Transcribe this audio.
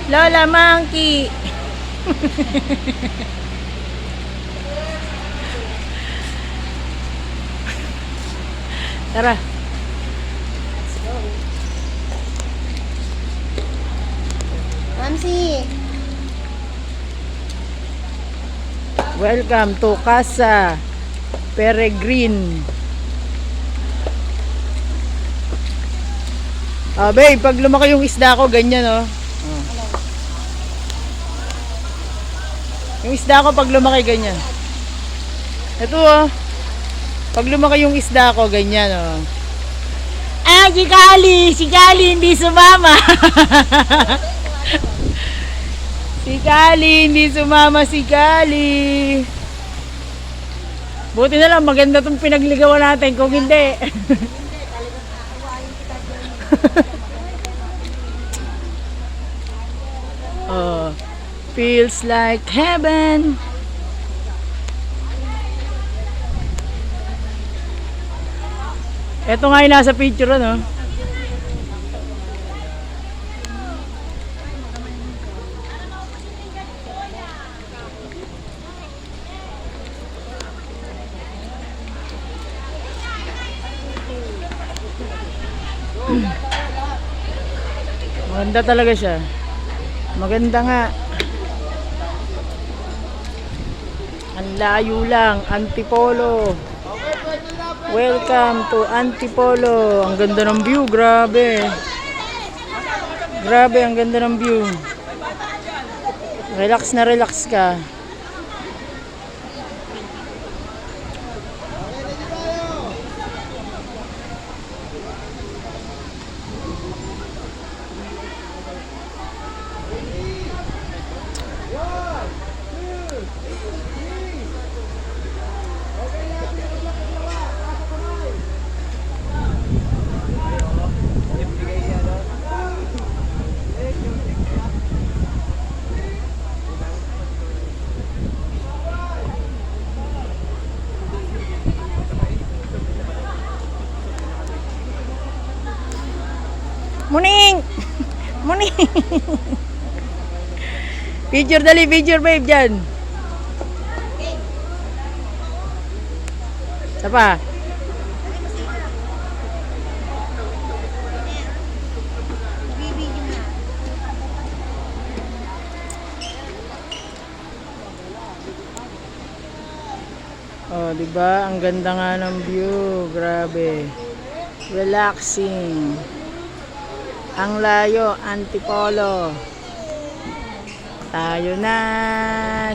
Lola Monkey. Tara. Mamsi. Welcome to Casa Peregrine. Babe, pag lumaki yung isda ko, ganyan, oh. Yung isda ko, pag lumaki, ganyan. Ito, oh. Pag lumaki yung isda ko, ganyan, oh. Ah, si Kali hindi sumama. Si Kali, hindi sumama si Kali. Buti na lang, maganda tong pinagligawan natin. Kung hindi. Oh, feels like heaven. Ito nga yung nasa picture, ano? Maganda talaga siya. Maganda nga. Ang layo lang, Antipolo. Welcome to Antipolo. Ang ganda ng view, grabe. Grabe, ang ganda ng view. Relax na relax ka. Muning! Muning! Picture dali, picture babe dyan. Apa? Oh, di ba? Ang ganda nga ng view. Grabe. Relaxing. Ang layo, Antipolo. Tayo na.